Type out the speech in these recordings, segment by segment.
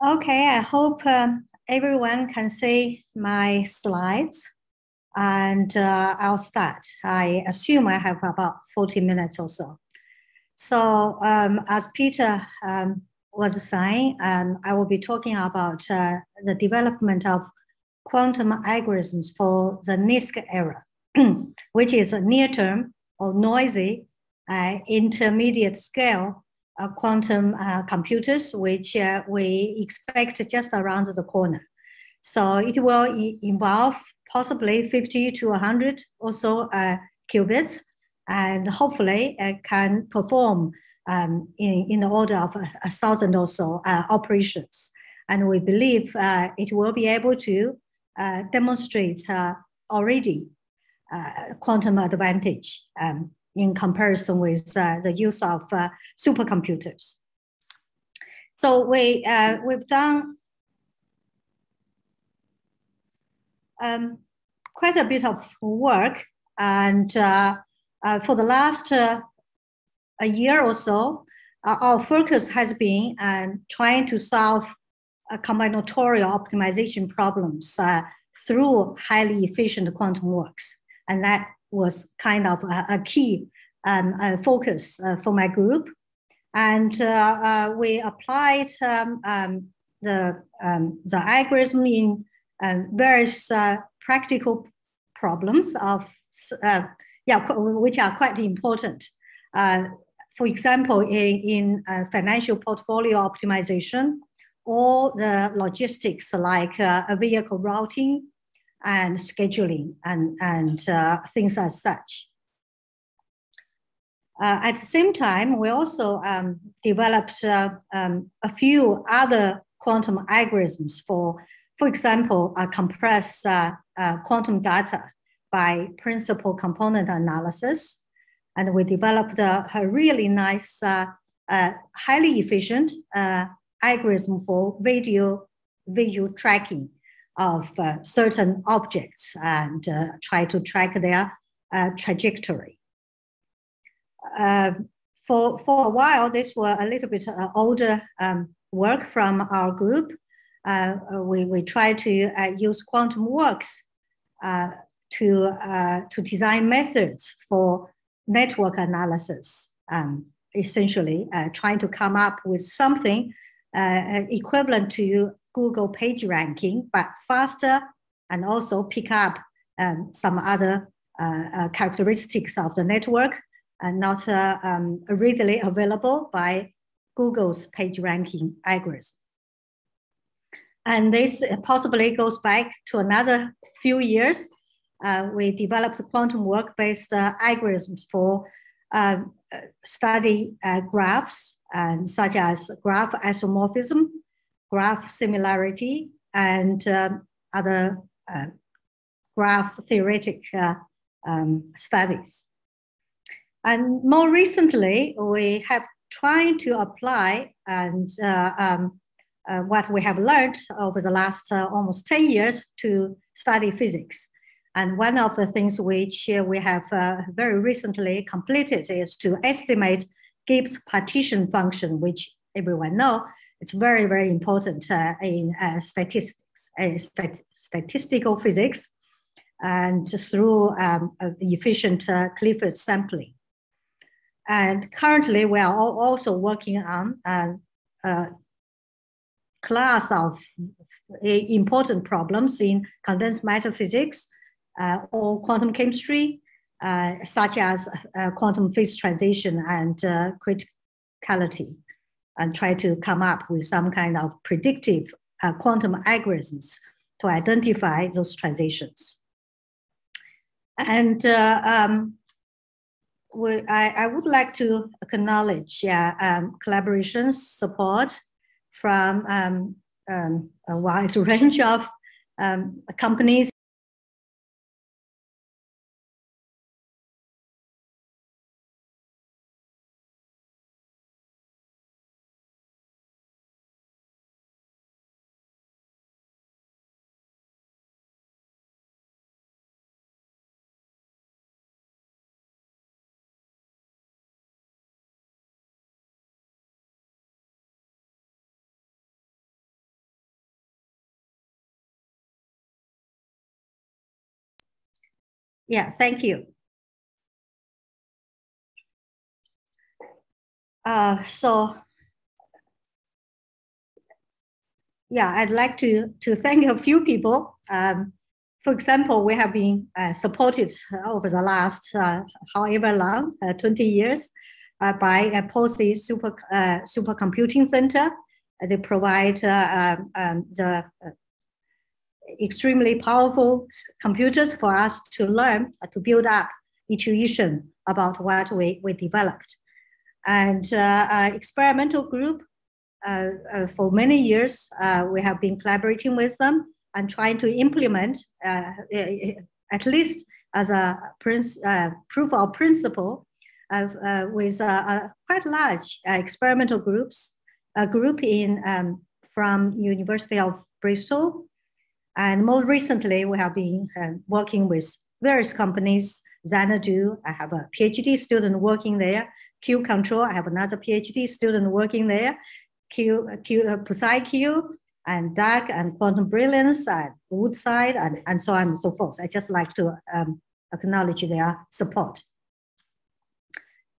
Okay, I hope everyone can see my slides, and I'll start. I assume I have about 40 minutes or so. So as Peter was saying, I will be talking about the development of quantum algorithms for the Nisk era, which is a near-term or noisy intermediate scale quantum computers, which we expect just around the corner. So it will involve possibly 50 to 100 or so qubits, and hopefully can perform in the order of 1,000 or so operations. And we believe it will be able to demonstrate already quantum advantage in comparison with the use of supercomputers. So we've done quite a bit of work, and for the last a year or so, our focus has been trying to solve combinatorial optimization problems through highly efficient quantum works. And that was kind of a key focus for my group. And we applied the algorithm in various practical problems of, which are quite important. For example, in financial portfolio optimization, or the logistics like vehicle routing and scheduling and things as such. At the same time, we also developed a few other quantum algorithms for example, compress quantum data by principal component analysis. And we developed a really nice, highly efficient algorithm for visual tracking of certain objects and try to track their trajectory. For a while, this was a little bit older work from our group. We try to use quantum works to design methods for network analysis, essentially trying to come up with something equivalent to Google page ranking, but faster, and also pick up some other characteristics of the network and not readily available by Google's page ranking algorithm. And this possibly goes back to another few years. We developed quantum work-based algorithms for study graphs, such as graph isomorphism, graph similarity, and other graph theoretic studies. And more recently, we have tried to apply what we have learned over the last almost 10 years to study physics. And one of the things which we have very recently completed is to estimate Gibbs partition function, which everyone knows it's very, very important in statistical physics, and through efficient Clifford sampling. And currently, we are also working on a class of important problems in condensed matter physics or quantum chemistry, such as quantum phase transition and criticality, and try to come up with some kind of predictive quantum algorithms to identify those transitions. And I would like to acknowledge collaboration support from a wide range of companies Yeah, thank you. Yeah, I'd like to thank a few people. For example, we have been supported over the last however long, 20 years, by a POSI Supercomputing Center. They provide the extremely powerful computers for us to learn, to build up intuition about what we developed. And experimental group, for many years, we have been collaborating with them and trying to implement, at least as a proof of principle, with quite large experimental groups, a group from University of Bristol. And more recently, we have been working with various companies. Xanadu, I have a PhD student working there. Q Control, I have another PhD student working there. PsyQ, and DAG, and Quantum Brilliance, and Woodside, and so on and so forth. I just like to acknowledge their support.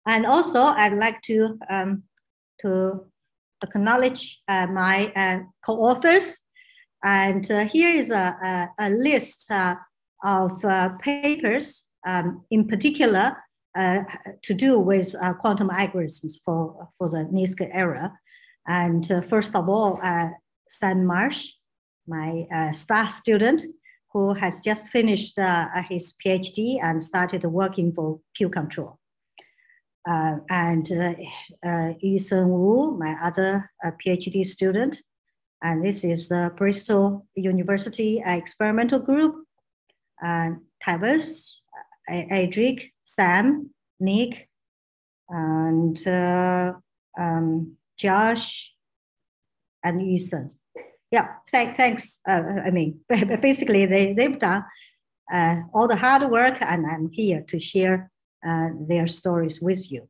And also, I'd like to acknowledge my co-authors. And here is a list of papers, in particular, to do with quantum algorithms for the Nisk era. And first of all, Sam Marsh, my star student, who has just finished his PhD and started working for Q Control. And Yusen Wu, my other PhD student. And this is the Bristol University Experimental Group. Tavis, Adric, Sam, Nick, and Josh, and Yusen. Yeah, thanks. I mean, basically, they've done all the hard work, and I'm here to share their stories with you.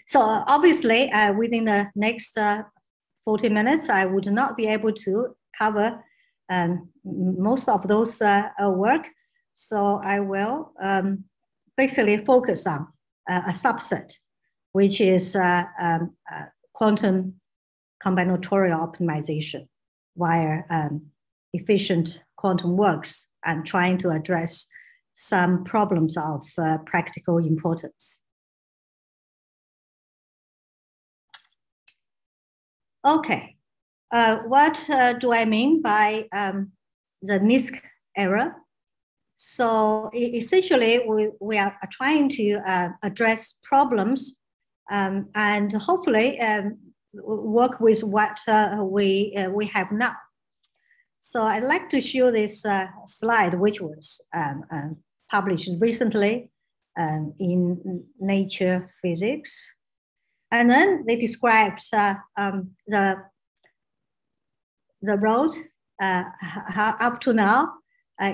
So obviously, within the next 40 minutes, I would not be able to cover most of those work. So I will basically focus on a subset, which is quantum combinatorial optimization via efficient quantum works, and trying to address some problems of practical importance. Okay, what do I mean by the Nisk era? So essentially, we are trying to address problems and hopefully work with what we have now. So I'd like to show this slide, which was published recently in Nature Physics. And then they described the road up to now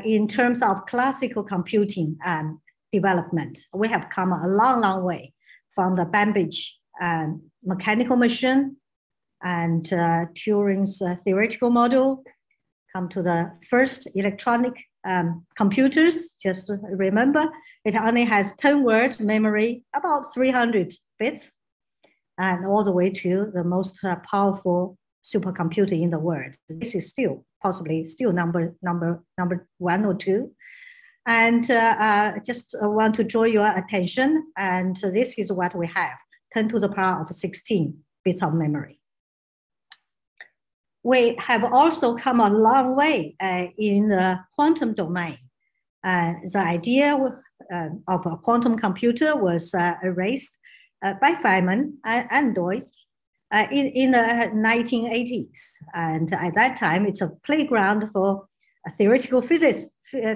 in terms of classical computing development. We have come a long, long way from the Babbage mechanical machine and Turing's theoretical model, come to the first electronic computers. Just remember, it only has 10-word memory, about 300 bits, and all the way to the most powerful supercomputer in the world. This is still possibly still number 1 or 2. And just want to draw your attention. And this is what we have, 10 to the power of 16 bits of memory. We have also come a long way in the quantum domain. The idea of a quantum computer was raised by Feynman and Deutsch in the 1980s. And at that time, it's a playground for theoretical physicists to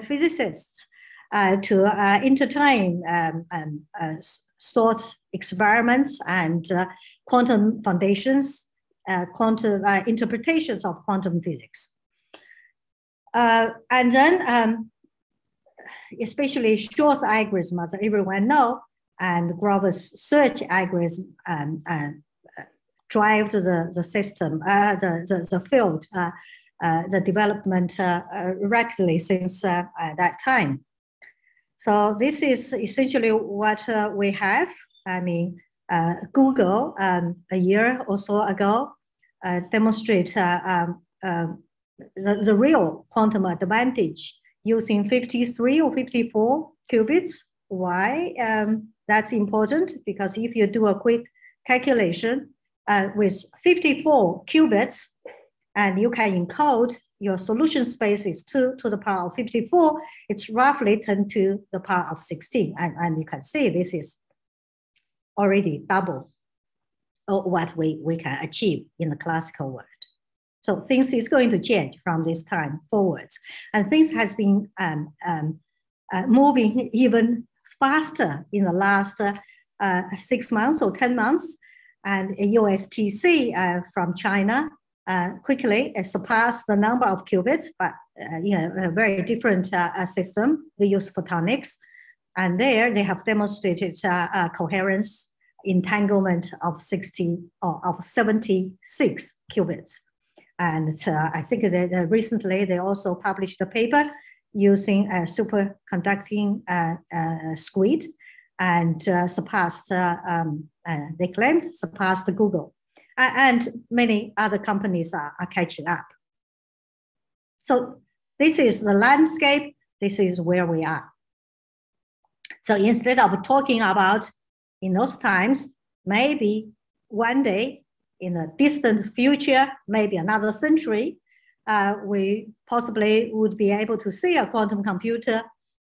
entertain thought experiments and quantum foundations, quantum interpretations of quantum physics. And then, especially Shor's algorithm, as everyone knows, and Grover's search algorithm drive the system, the field, the development rapidly since that time. So this is essentially what we have. I mean, Google a year or so ago demonstrate the real quantum advantage using 53 or 54 qubits. Why? That's important because if you do a quick calculation with 54 qubits, and you can encode your solution space is 2 to the power of 54, it's roughly 10 to the power of 16. And you can see this is already double what we can achieve in the classical world. So things is going to change from this time forwards. And things has been moving even faster in the last 6 months or 10 months. And USTC from China quickly surpassed the number of qubits, but a very different system. They use photonics. And there they have demonstrated coherence entanglement of 76 qubits. And I think that recently they also published a paper using a superconducting squid and surpassed, they claimed, surpassed Google. And many other companies are catching up. So this is the landscape. This is where we are. So instead of talking about in those times, maybe one day in a distant future, maybe another century, we possibly would be able to see a quantum computer.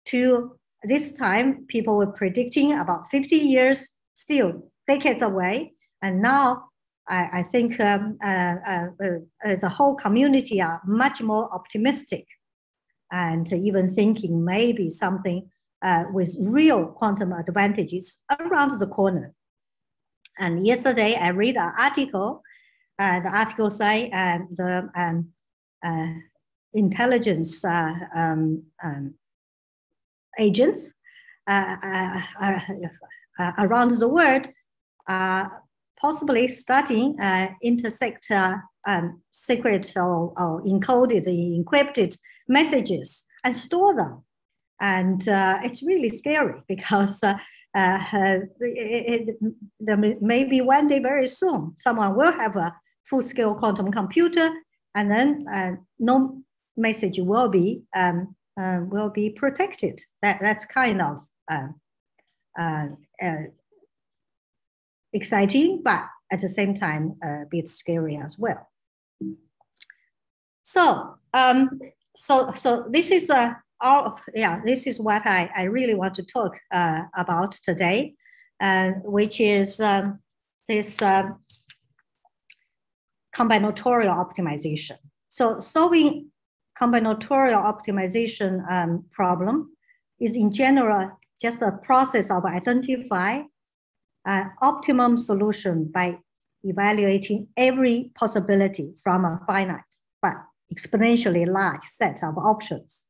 To this time, people were predicting about 50 years, still decades away. And now I think the whole community are much more optimistic and even thinking maybe something with real quantum advantages around the corner. And yesterday I read an article. The article say the intelligence agents around the world are possibly starting intersect secret or encoded, encrypted messages and store them. And it's really scary because maybe one day very soon, someone will have a full-scale quantum computer, and then no message will be protected. That's kind of exciting, but at the same time a bit scary as well. So this is this is what I really want to talk about today, which is this combinatorial optimization. So solving combinatorial optimization problem is in general just a process of identifying an optimum solution by evaluating every possibility from a finite but exponentially large set of options.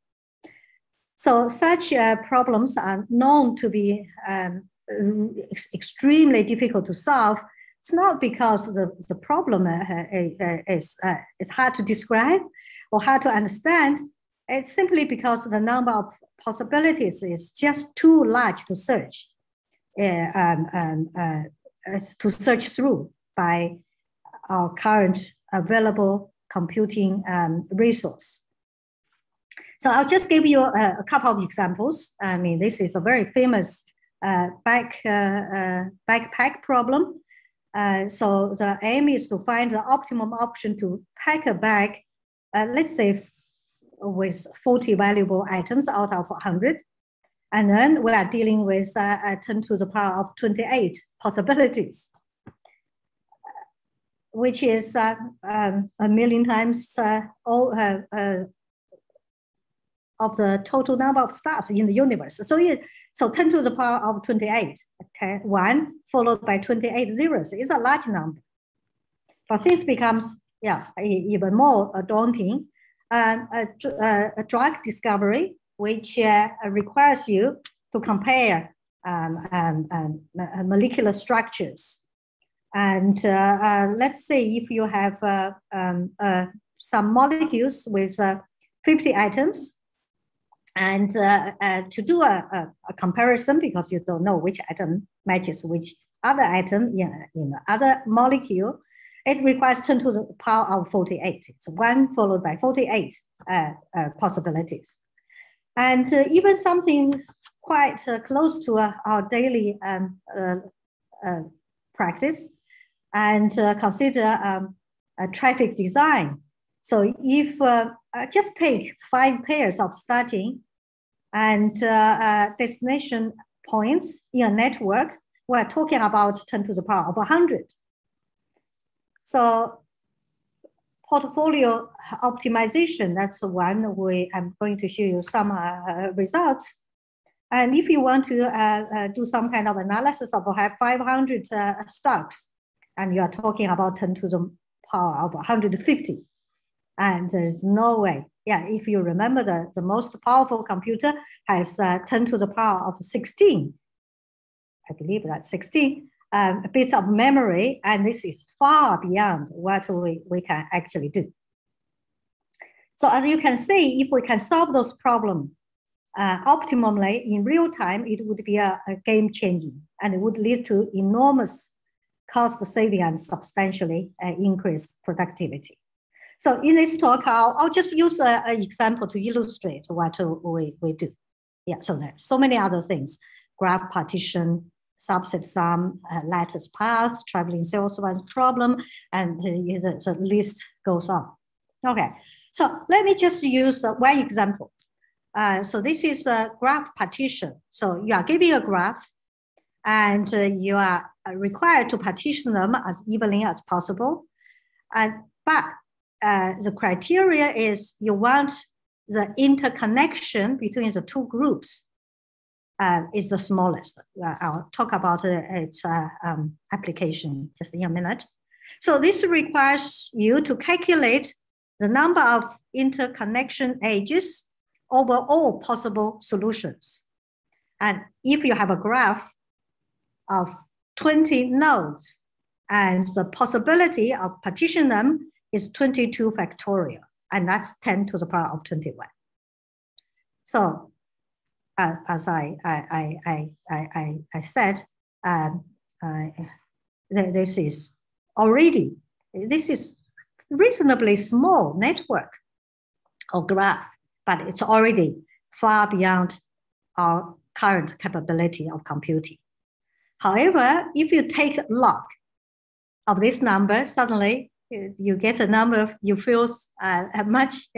So such problems are known to be extremely difficult to solve. It's not because the problem is hard to describe or hard to understand. It's simply because the number of possibilities is just too large to search through by our current available computing resource. So I'll just give you a couple of examples. I mean, this is a very famous backpack problem. So the aim is to find the optimum option to pack a bag, let's say with 40 valuable items out of 100. And then we are dealing with 10 to the power of 28 possibilities, which is a million times of the total number of stars in the universe. So 10 to the power of 28, okay, 1 followed by 28 zeros is a large number. But this becomes even more daunting. A drug discovery, which requires you to compare molecular structures. And let's say if you have some molecules with 50 items, And to do a comparison, because you don't know which atom matches which other atom in the other molecule, it requires 10 to the power of 48. It's 1 followed by 48 possibilities. And even something quite close to our daily practice, and consider traffic design. So if just take 5 pairs of starting and destination points in a network, we're talking about 10 to the power of 100. So portfolio optimization, that's one way I'm going to show you some results. And if you want to do some kind of analysis of 500 stocks, and you are talking about 10 to the power of 150, and there's no way. Yeah, if you remember, the most powerful computer has 10 to the power of 16. I believe that's 16 bits of memory, and this is far beyond what we can actually do. So as you can see, if we can solve those problems optimally in real time, it would be a game changing, and it would lead to enormous cost saving and substantially increased productivity. So in this talk, I'll just use an example to illustrate what we do. Yeah, so there's so many other things: graph partition, subset sum, lattice path, traveling salesman's problem, and the list goes on. Okay, so let me just use one example. So this is a graph partition. So you are giving a graph, and you are required to partition them as evenly as possible. But the criteria is you want the interconnection between the two groups is the smallest. I'll talk about its application just in a minute. So this requires you to calculate the number of interconnection edges over all possible solutions. And if you have a graph of 20 nodes, and the possibility of partitioning them is 22 factorial, and that's 10 to the power of 21. So as I said, this is reasonably small network or graph, but it's already far beyond our current capability of computing. However, if you take log of this number, suddenly you get a number you feel much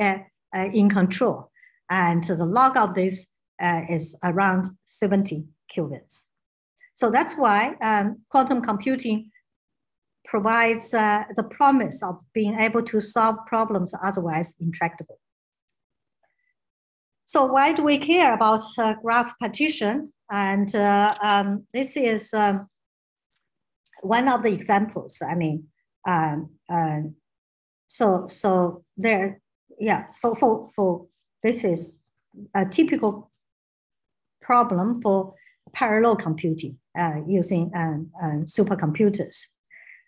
in control. And the log of this is around 70 qubits. So that's why quantum computing provides the promise of being able to solve problems otherwise intractable. So why do we care about graph partition? And this is one of the examples. I mean, so there, yeah, for this is a typical problem for parallel computing using supercomputers.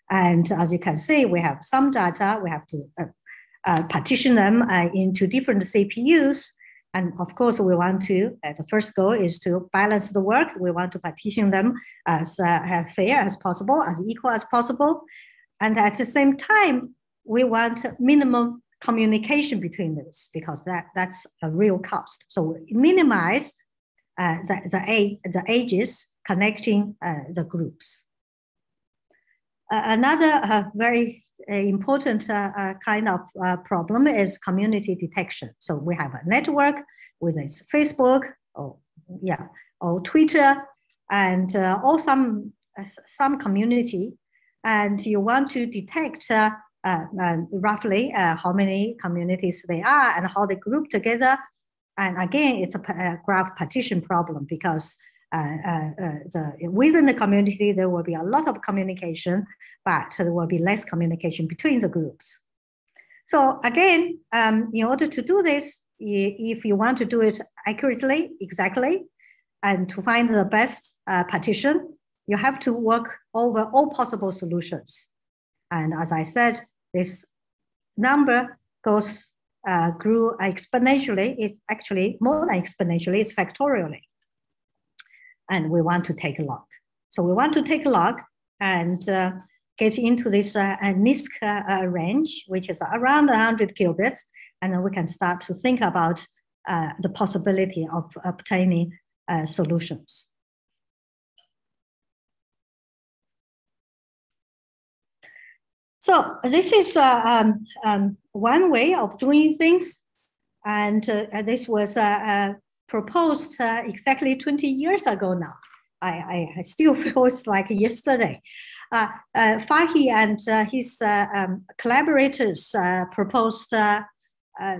And as you can see, we have some data, we have to partition them into different CPUs. And of course, we want to, the first goal is to balance the work. We want to partition them as fair as possible, as equal as possible. And at the same time, we want minimum communication between those, because that's a real cost. So we minimize the edges connecting the groups. Another very important kind of problem is community detection. So we have a network, whether it's Facebook or Twitter, and or some community, and you want to detect roughly how many communities they are and how they group together. And again, it's a graph partition problem, because within the community, there will be a lot of communication, but there will be less communication between the groups. So again, in order to do this, if you want to do it accurately, exactly, and to find the best partition, you have to work over all possible solutions. And as I said, this number goes grew exponentially. It's actually more than exponentially, it's factorially. And we want to take a log. So we want to take a log and get into this Nisk range, which is around 100 qubits. And then we can start to think about the possibility of obtaining solutions. So this is one way of doing things. And this was proposed exactly 20 years ago now. I still feel it's like yesterday. Fahy and his collaborators proposed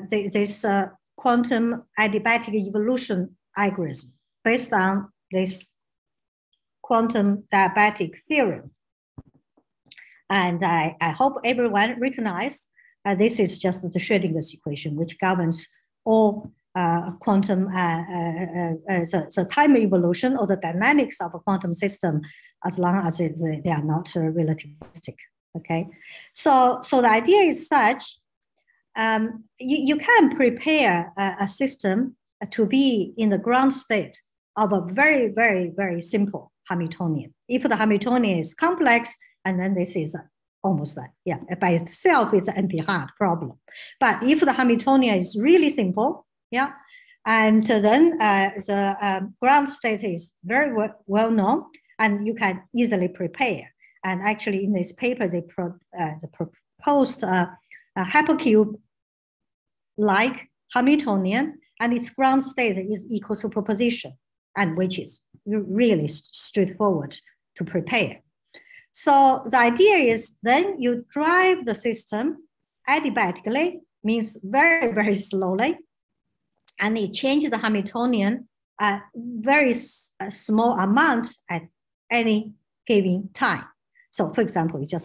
this quantum adiabatic evolution algorithm based on this quantum diabatic theorem. And I hope everyone recognized this is just the Schrödinger's equation, which governs all quantum, the time evolution or the dynamics of a quantum system, as long as they are not relativistic. Okay, so the idea is such, you can prepare a system to be in the ground state of a very, very, very simple Hamiltonian. If the Hamiltonian is complex, and then this is almost that, yeah, by itself it's an NP-hard problem. But if the Hamiltonian is really simple, yeah, and then the ground state is very well known, and you can easily prepare. And actually, in this paper, they proposed a hypercube-like Hamiltonian, and its ground state is equal superposition, and which is really straightforward to prepare. So the idea is then you drive the system adiabatically, means very, very slowly, and it changes the Hamiltonian a very small amount at any given time. So for example, you can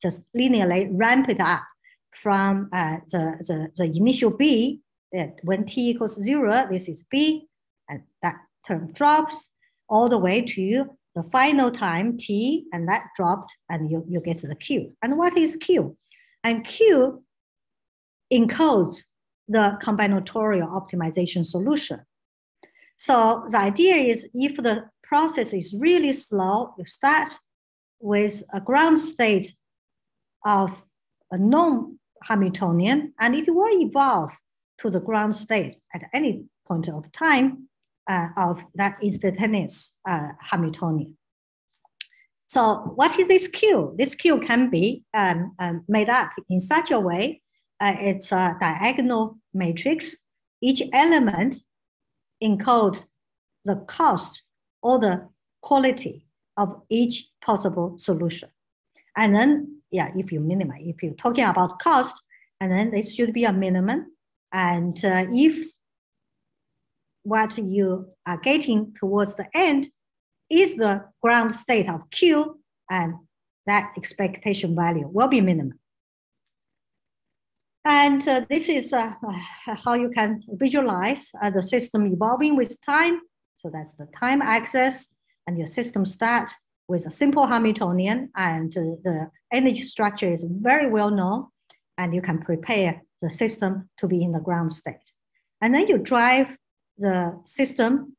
just linearly ramp it up from the initial B, when t equals 0, this is B, and that term drops all the way to the final time t, and that dropped, and you get to the Q. And what is Q? And Q encodes the combinatorial optimization solution. So the idea is, if the process is really slow, you start with a ground state of a non-Hamiltonian, and it will evolve to the ground state at any point of time of that instantaneous Hamiltonian. So what is this Q? This Q can be made up in such a way, it's a diagonal matrix. Each element encodes the cost or the quality of each possible solution. And then, yeah, if you minimize, if you're talking about cost, and then this should be a minimum. And if what you are getting towards the end is the ground state of Q, and that expectation value will be minimum. And this is how you can visualize the system evolving with time. So that's the time axis, and your system starts with a simple Hamiltonian, and the energy structure is very well known, and you can prepare the system to be in the ground state. And then you drive the system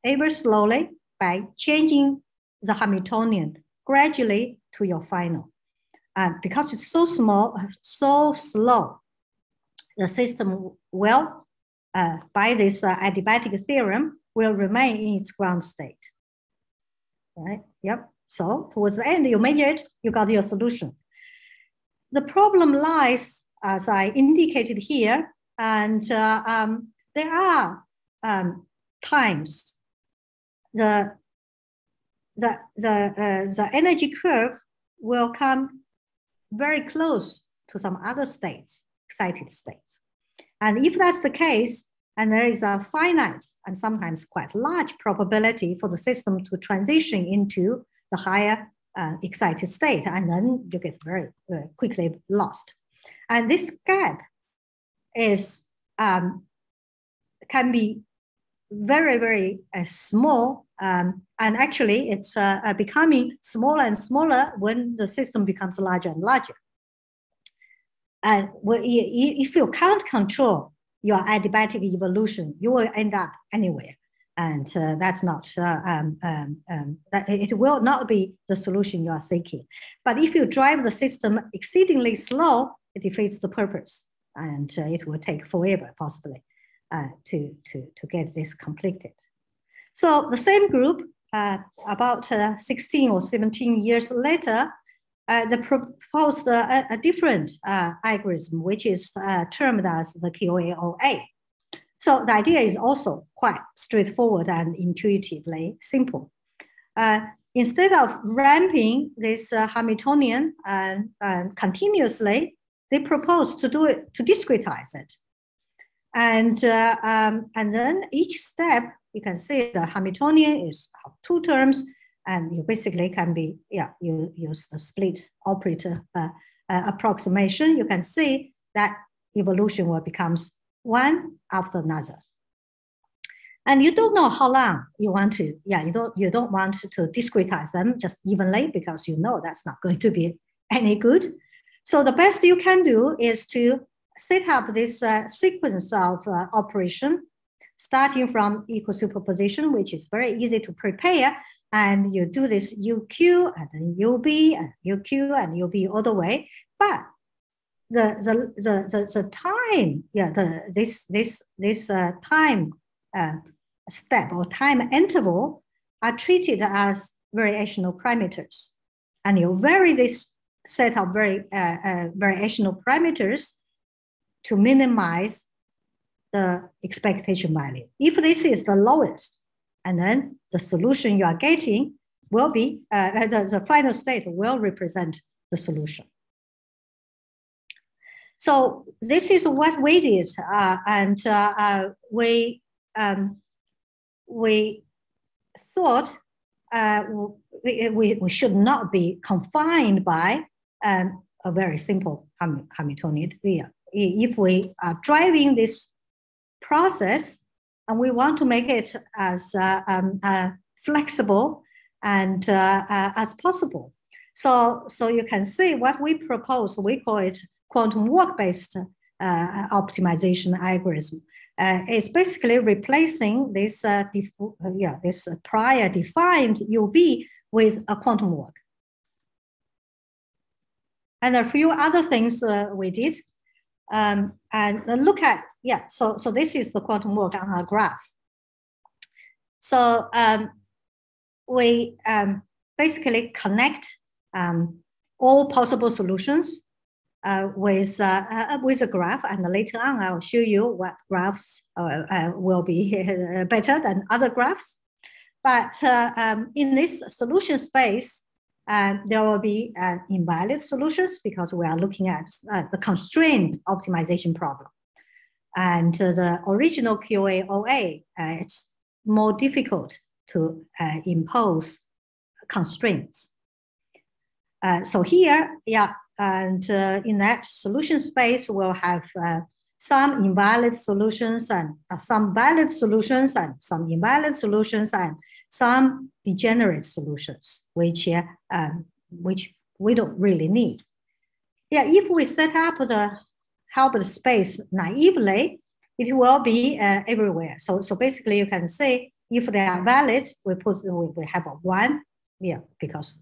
ever slowly by changing the Hamiltonian gradually to your final. Because it's so small, so slow, the system will, by this adiabatic theorem, will remain in its ground state. Right? Yep. So towards the end, you measure it, you got your solution. The problem lies, as I indicated here, and there are times the energy curve will come very close to some other states, excited states. And if that's the case, and there is a finite and sometimes quite large probability for the system to transition into the higher excited state, and then you get very quickly lost. And this gap is can be very, very small, and actually it's becoming smaller and smaller when the system becomes larger and larger. And if you can't control your adiabatic evolution, you will end up anywhere. And that's not, it will not be the solution you are seeking. But if you drive the system exceedingly slow, it defeats the purpose. And it will take forever, possibly, to get this completed. So the same group, about 16 or 17 years later, they proposed a different algorithm, which is termed as the QAOA. So the idea is also quite straightforward and intuitively simple. Instead of ramping this Hamiltonian continuously, they propose to do it, to discretize it. And then each step, you can see the Hamiltonian is two terms, and you basically can be, you use the split operator approximation. You can see that evolution will becomes one after another. And you don't know how long you want to, you don't want to discretize them just evenly, because you know that's not going to be any good. So the best you can do is to set up this sequence of operation, starting from equal superposition, which is very easy to prepare. And you do this UQ and then UB and UQ and UB all the way. But the time, this time step or time interval are treated as variational parameters. And you vary this set of variational parameters to minimize the expectation value. If this is the lowest, and then the solution you are getting will be, the final state will represent the solution. So this is what we did, and we thought we should not be confined by a very simple Hamiltonian. If we are driving this process and we want to make it as flexible and as possible. So you can see what we propose, we call it quantum walk-based optimization algorithm. It's basically replacing this, this prior defined UB with a quantum walk. And a few other things we did. And look at, so this is the quantum walk on our graph. So we basically connect all possible solutions with a graph, and later on I'll show you what graphs will be better than other graphs. But in this solution space, there will be invalid solutions because we are looking at the constrained optimization problem. And the original QAOA, it's more difficult to impose constraints. So here, and in that solution space, we'll have some invalid solutions and some valid solutions and some invalid solutions and some degenerate solutions, which we don't really need. If we set up the Hilbert space naively, it will be everywhere. So basically, you can say if they are valid, we have a 1, because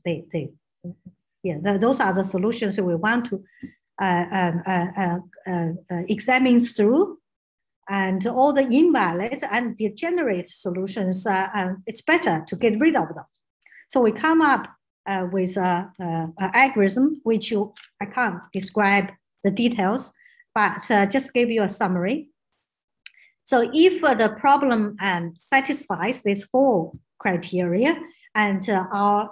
those are the solutions we want to examine through. And all the invalid and degenerate solutions, it's better to get rid of them. So we come up with an algorithm, which I can't describe the details, but just give you a summary. So if the problem satisfies these 4 criteria, and our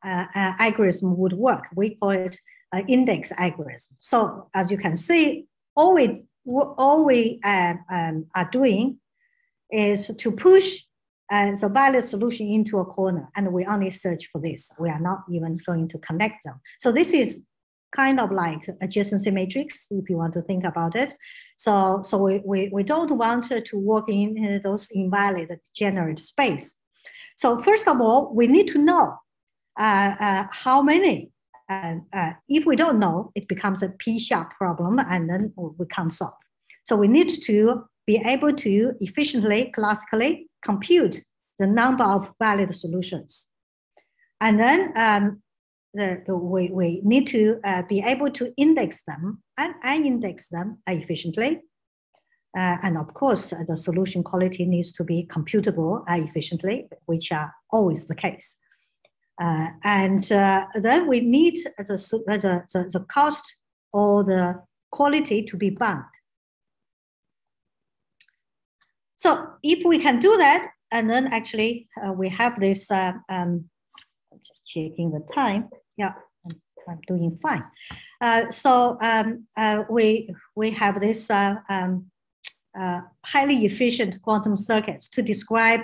algorithm would work, we call it an index algorithm. So as you can see, all we are doing is to push the valid solution into a corner, and we only search for this. We are not even going to connect them. So this is kind of like adjacency matrix, if you want to think about it. So we don't want to work in those invalid degenerate space. So first of all, we need to know how many if we don't know, it becomes a P-sharp problem, and then we can't solve. So we need to be able to efficiently, classically compute the number of valid solutions. And then we need to be able to index them and index them efficiently. And of course, the solution quality needs to be computable efficiently, which are always the case. And then we need the cost or the quality to be bound. So if we can do that, and then actually we have this, I'm just checking the time. Yeah, I'm doing fine. So we have this highly efficient quantum circuits to describe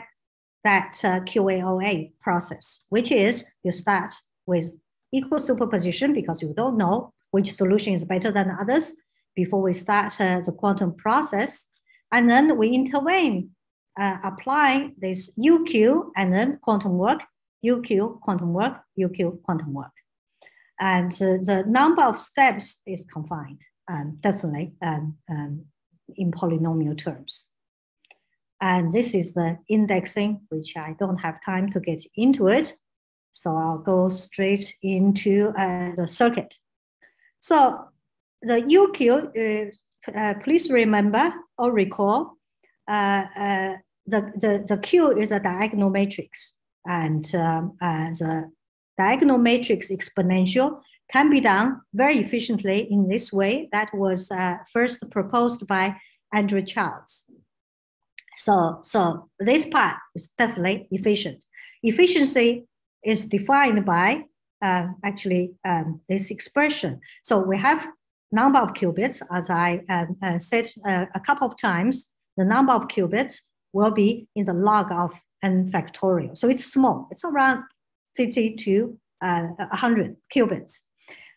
that QAOA process, which is you start with equal superposition because you don't know which solution is better than others before we start the quantum process. And then we intervene, apply this UQ and then quantum work, UQ, quantum work, UQ, quantum work. And the number of steps is confined, definitely in polynomial terms. And this is the indexing, which I don't have time to get into it. So I'll go straight into the circuit. So the UQ, please remember or recall, the Q is a diagonal matrix, and the diagonal matrix exponential can be done very efficiently in this way. That was first proposed by Andrew Childs. So this part is definitely efficient. Efficiency is defined by this expression. So we have number of qubits, as I said a couple of times. The number of qubits will be in the log of n factorial. So it's small. It's around 50 to 100 qubits.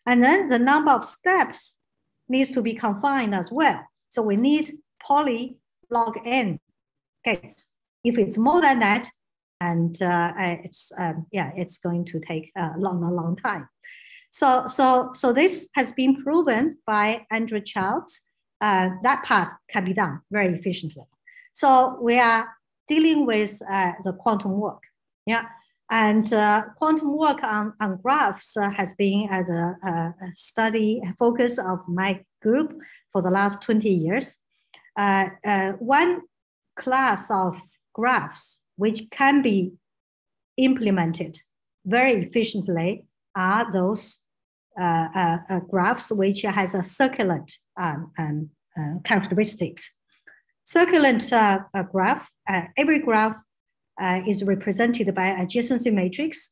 And then the number of steps needs to be confined as well. So we need poly log n gates. If it's more than that, and it's going to take a long time. So this has been proven by Andrew Childs. That part can be done very efficiently. So we are dealing with the quantum work, yeah. And quantum work on graphs has been as a study focus of my group for the last 20 years. One class of graphs which can be implemented very efficiently are those graphs which has a circulant characteristics. Circulant graph, every graph is represented by adjacency matrix,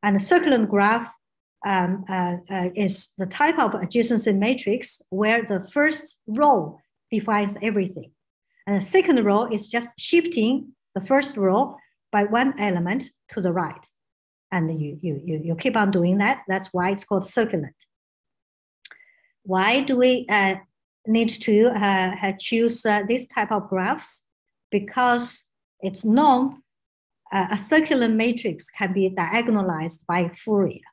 and a circulant graph is the type of adjacency matrix where the first row defines everything, and the second row is just shifting the first row by one element to the right, and you keep on doing that. That's why it's called circulant. Why do we need to choose this type of graphs? Because it's known a circular matrix can be diagonalized by Fourier.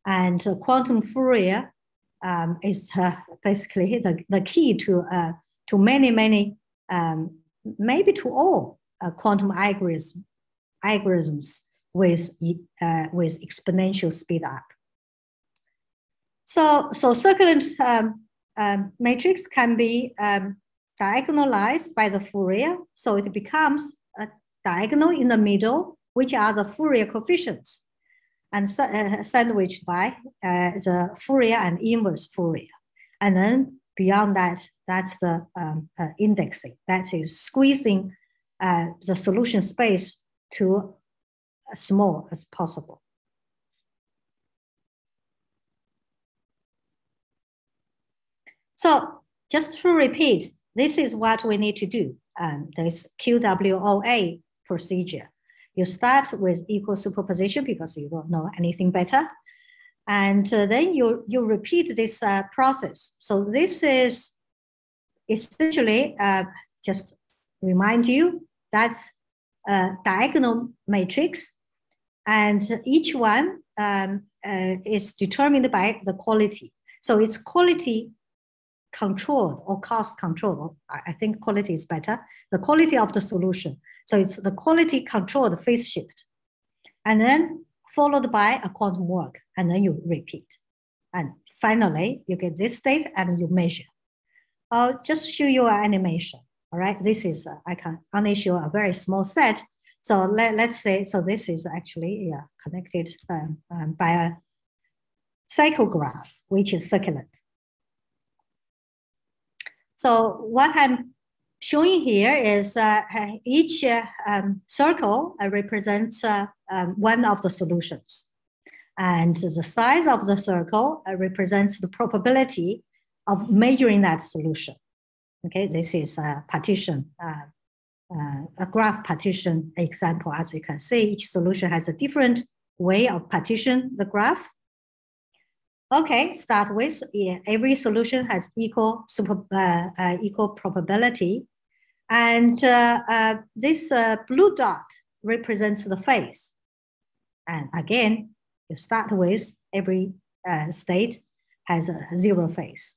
And quantum Fourier is basically the key to many, maybe to all quantum algorithms with exponential speed up. So circulant matrix can be diagonalized by the Fourier. So it becomes a diagonal in the middle, which are the Fourier coefficients, and sandwiched by the Fourier and inverse Fourier. And then beyond that, that's the indexing. That is squeezing the solution space to as small as possible. So just to repeat, this is what we need to do. This QWOA procedure. You start with equal superposition because you don't know anything better. And then you repeat this process. So this is essentially, just remind you, that's a diagonal matrix. And each one is determined by the quality. So it's quality controlled or cost controlled. I think quality is better. The quality of the solution. So it's the quality controlled phase shift. And then followed by a quantum work. And then you repeat. And finally, you get this state and you measure. I'll just show you an animation. All right. This is, I can only show a very small set. So let's say, so this is actually connected by a cycle graph, which is circulant. So what I'm showing here is each circle represents one of the solutions. And the size of the circle represents the probability of measuring that solution. Okay, this is a partition, a graph partition example. As you can see, each solution has a different way of partition the graph. Okay, start with every solution has equal probability, and this blue dot represents the phase. And again, you start with every state has a zero phase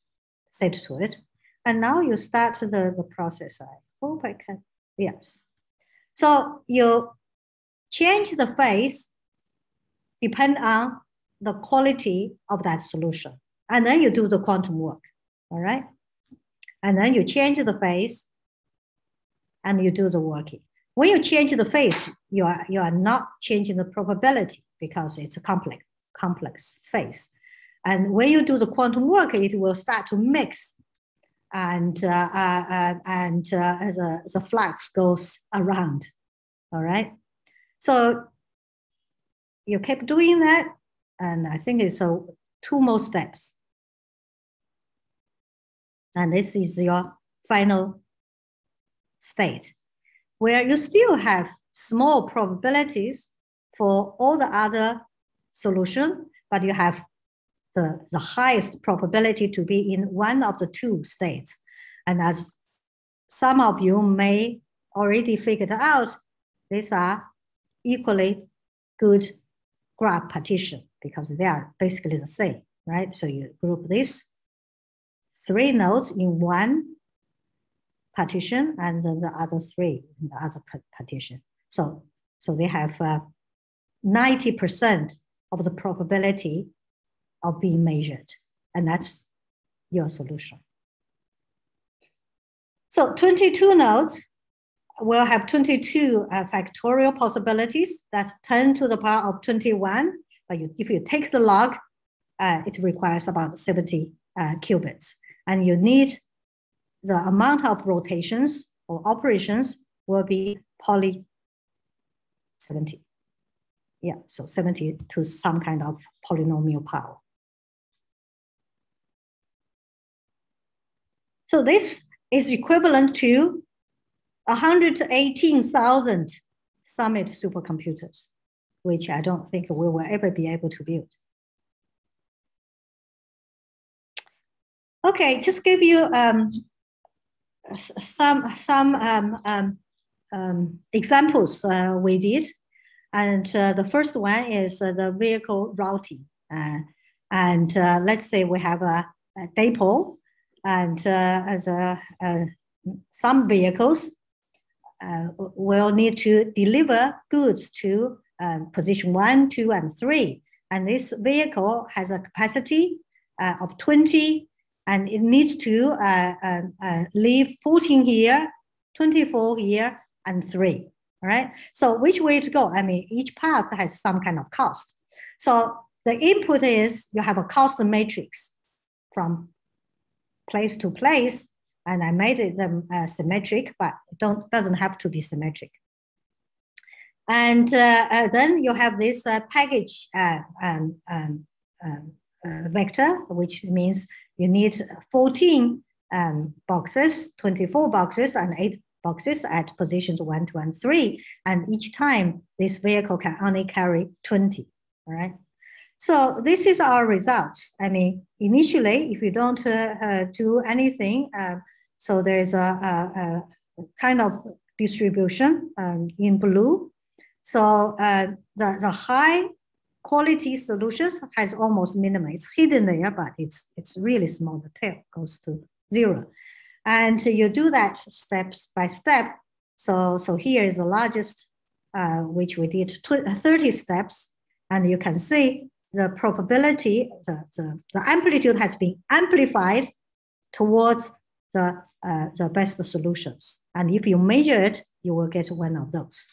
set to it, and now you start the process. I hope I can. Yes. So you change the phase depend on the quality of that solution. And then you do the quantum work, all right? And then you change the phase and you do the working. When you change the phase, you are not changing the probability because it's a complex phase. And when you do the quantum work, it will start to mix and the flux goes around, all right? So you keep doing that, and I think it's two more steps. And this is your final state, where you still have small probabilities for all the other solutions, but you have the highest probability to be in one of the two states. And as some of you may already figured out, these are equally good graph partition because they are basically the same, right? So you group these three nodes in one partition and then the other three in the other partition. So they have 90% of the probability of being measured, and that's your solution. So 22 nodes will have 22 factorial possibilities. That's 10 to the power of 21. But if you take the log, it requires about 70 qubits. And you need the amount of rotations or operations will be poly 70. Yeah, so 70 to some kind of polynomial power. So this is equivalent to 118,000 Summit supercomputers, which I don't think we will ever be able to build. Okay, just give you some examples we did. And the first one is the vehicle routing. And let's say we have a depot and some vehicles will need to deliver goods to position 1, 2, and 3. And this vehicle has a capacity of 20, and it needs to leave 14 here, 24 here, and 3. All right. So which way to go? I mean, each path has some kind of cost. So the input is you have a cost matrix from place to place, and I made them symmetric, but doesn't have to be symmetric. And then you have this package vector, which means you need 14 boxes, 24 boxes, and 8 boxes at positions 1, 2, and 3. And each time this vehicle can only carry 20, all right? So this is our results. I mean, initially, if you don't do anything, so there is a kind of distribution in blue. So the high quality solutions has almost minimum. It's hidden there, but it's really small. The tail goes to 0. And you do that steps by step. So here is the largest, which we did 30 steps. And you can see the probability, the amplitude has been amplified towards the best solutions. And if you measure it, you will get one of those.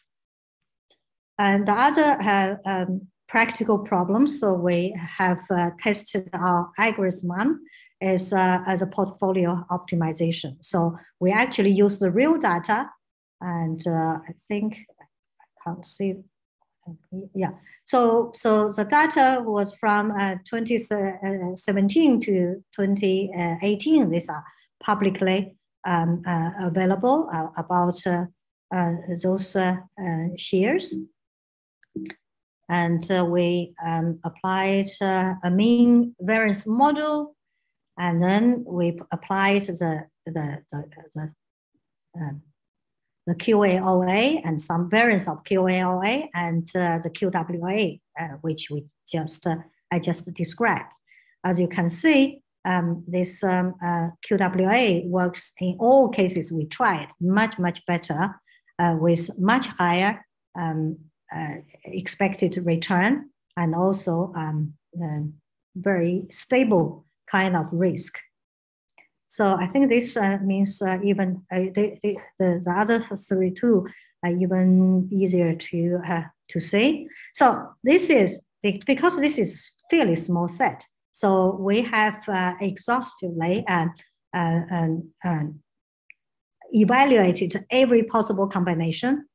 And the other practical problems, so we have tested our algorithm on, is as a portfolio optimization. So we actually use the real data, and I think I can't see. Yeah. So the data was from 2017 to 2018. These are publicly available about those shares. And we applied a mean variance model, and then we applied the QAOA and some variance of QAOA and the QWA, which I just described. As you can see, this QWA works in all cases we tried much better with much higher expected return, and also very stable kind of risk. So I think this means even the other 3 too are even easier to see. So this is, because this is fairly small set, so we have exhaustively evaluated every possible combination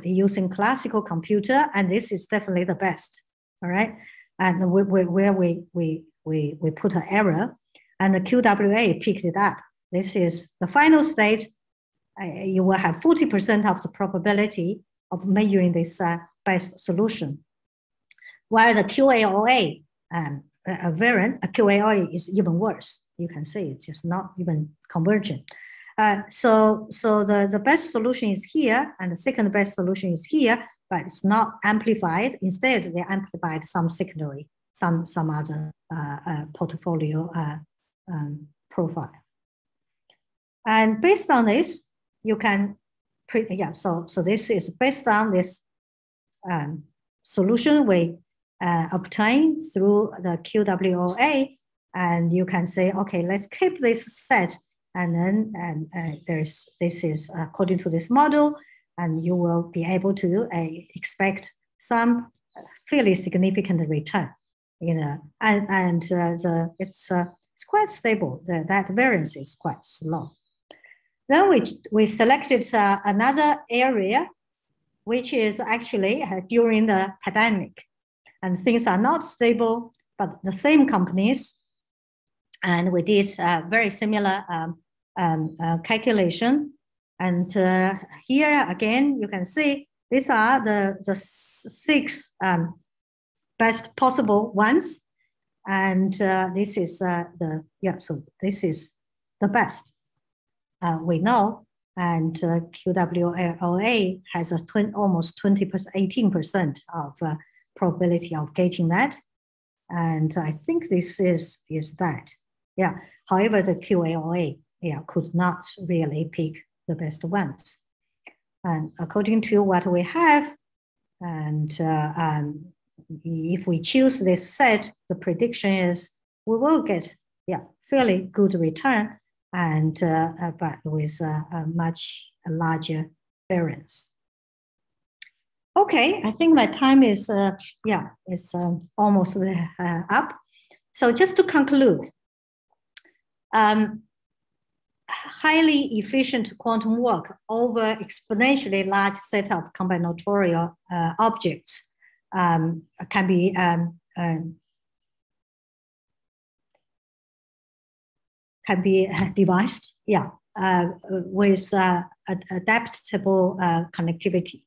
using classical computer, and this is definitely the best. All right, and where we put an error, and the QWA picked it up. This is the final state. You will have 40% of the probability of measuring this best solution, while the QAOA variant, QAOA is even worse. You can see it's just not even convergent. So the best solution is here, and the second best solution is here, but it's not amplified. Instead, they amplified some secondary, some other portfolio profile. And based on this, you can, so this is based on this solution we obtain through the QWOA, and you can say, okay, let's keep this set, and then this is according to this model, and you will be able to expect some fairly significant return, and it's quite stable. That variance is quite slow. Then we selected another area, which is actually during the pandemic, and things are not stable, but the same companies, and we did very similar calculation. And here again, you can see these are the 6 best possible ones, and this is so this is the best we know. And QWOA has a almost 20%, 18% of probability of getting that, and I think this is that. Yeah. However, the QAOA could not really pick the best ones. And according to what we have, and if we choose this set, the prediction is we will get fairly good return, and but with a much larger variance. Okay, I think my time is it's almost up. So just to conclude, highly efficient quantum work over exponentially large set of combinatorial objects can be devised, with adaptable connectivity.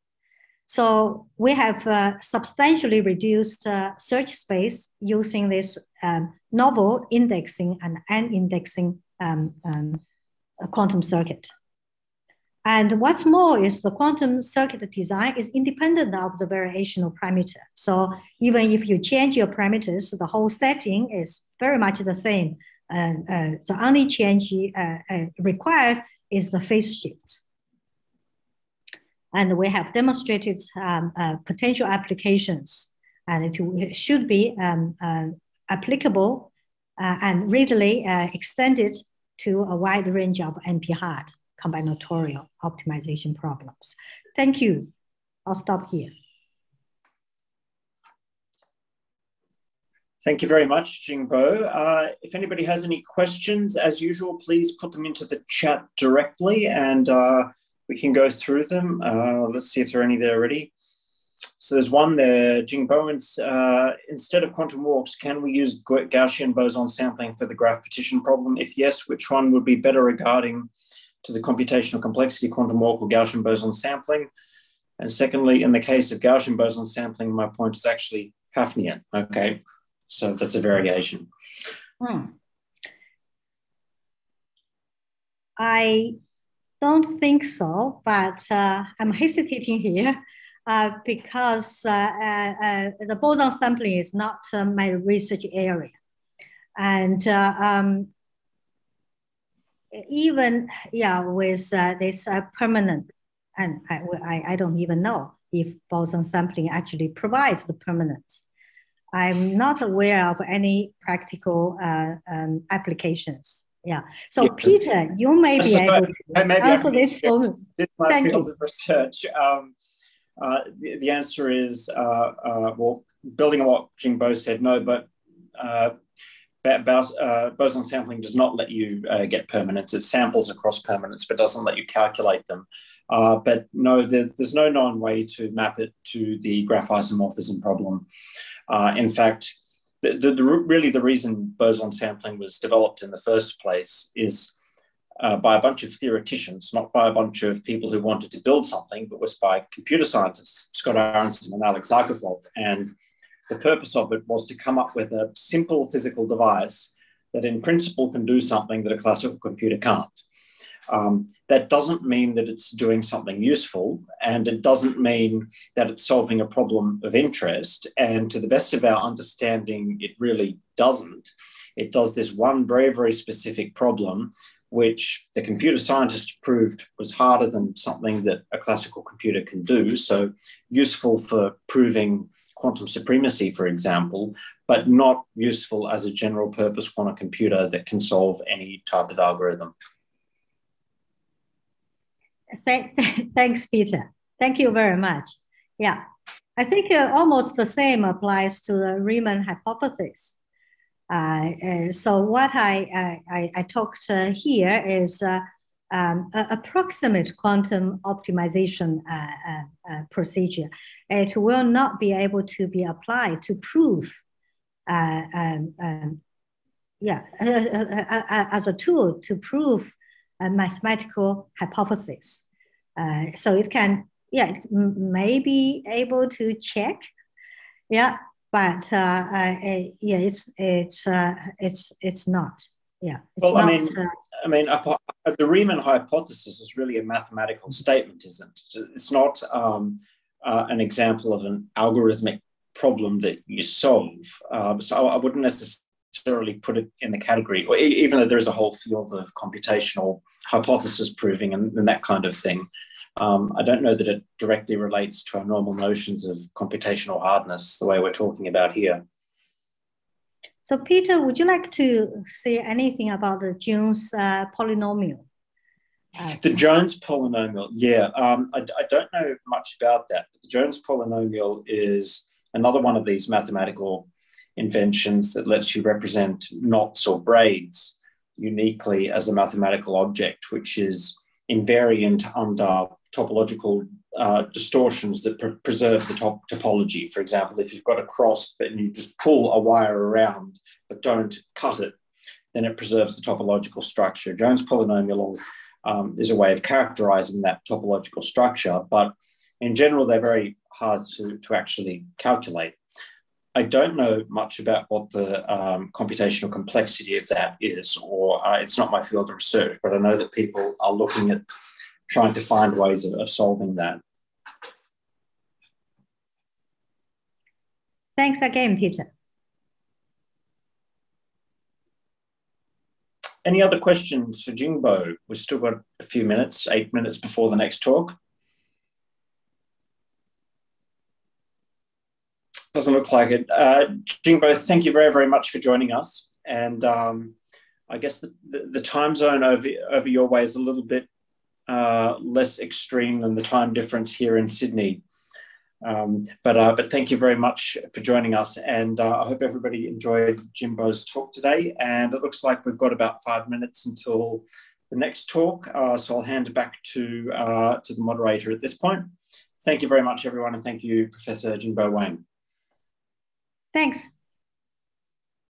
So we have substantially reduced search space using this novel indexing and unindexing quantum circuit. And what's more is the quantum circuit design is independent of the variational parameter. So even if you change your parameters, the whole setting is very much the same. The only change required is the phase shift. And we have demonstrated potential applications, and it should be applicable and readily extended to a wide range of NP-hard combinatorial optimization problems. Thank you. I'll stop here. Thank you very much, Jingbo. If anybody has any questions, as usual, please put them into the chat directly and we can go through them. Let's see if there are any there already. So there's one there, Jingbo, instead of quantum walks, can we use Gaussian boson sampling for the graph partition problem? If yes, which one would be better regarding to the computational complexity, quantum walk or Gaussian boson sampling? And secondly, in the case of Gaussian boson sampling, my point is actually Hafnian. Okay, so that's a variation. I don't think so, but I'm hesitating here because the boson sampling is not my research area. And even, with this permanent, and I don't even know if boson sampling actually provides the permanent. I'm not aware of any practical applications. Yeah. So yeah. Peter, you may be able to answer this for me. This is my field of research. The answer is, well, building on what Jingbo said, no, but boson sampling does not let you get permanents. It samples across permanents, but doesn't let you calculate them. But no, there's no known way to map it to the graph isomorphism problem. In fact, really the reason boson sampling was developed in the first place is by a bunch of theoreticians, not by a bunch of people who wanted to build something, but was by computer scientists, Scott Aronson and Alex Zarkov. And the purpose of it was to come up with a simple physical device that in principle can do something that a classical computer can't. That doesn't mean that it's doing something useful, and it doesn't mean that it's solving a problem of interest. And to the best of our understanding, it really doesn't. It does this one very, very specific problem, which the computer scientists proved was harder than something that a classical computer can do. So useful for proving quantum supremacy, for example, but not useful as a general purpose quantum computer that can solve any type of algorithm. Thanks, Peter. Thank you very much. Yeah, I think almost the same applies to the Riemann hypothesis. So what I talked here is approximate quantum optimization procedure. It will not be able to be applied to prove, as a tool to prove a mathematical hypothesis. So it can, it may be able to check, but it's not. Yeah. Well, not, the Riemann hypothesis is really a mathematical statement, isn't it? It's not an example of an algorithmic problem that you solve. So I wouldn't necessarily put it in the category, or even though there is a whole field of computational hypothesis proving and that kind of thing. I don't know that it directly relates to our normal notions of computational hardness the way we're talking about here. So Peter, would you like to say anything about the Jones polynomial? The Jones polynomial, yeah. I don't know much about that, but the Jones polynomial is another one of these mathematical inventions that lets you represent knots or braids uniquely as a mathematical object, which is invariant under topological distortions that preserve the topology. For example, if you've got a cross but you just pull a wire around but don't cut it, then it preserves the topological structure. Jones polynomial is a way of characterizing that topological structure, but in general, they're very hard to actually calculate. I don't know much about what the computational complexity of that is, or it's not my field of research, but I know that people are looking at trying to find ways of solving that. Thanks again, Peter. Any other questions for Jingbo? We've still got a few minutes, 8 minutes before the next talk. Doesn't look like it. Jingbo, thank you very, very much for joining us. And I guess the time zone over your way is a little bit less extreme than the time difference here in Sydney. But thank you very much for joining us, and I hope everybody enjoyed Jingbo's talk today. And it looks like we've got about 5 minutes until the next talk, so I'll hand it back to the moderator at this point. Thank you very much, everyone, and thank you, Professor Jingbo Wang. Thanks.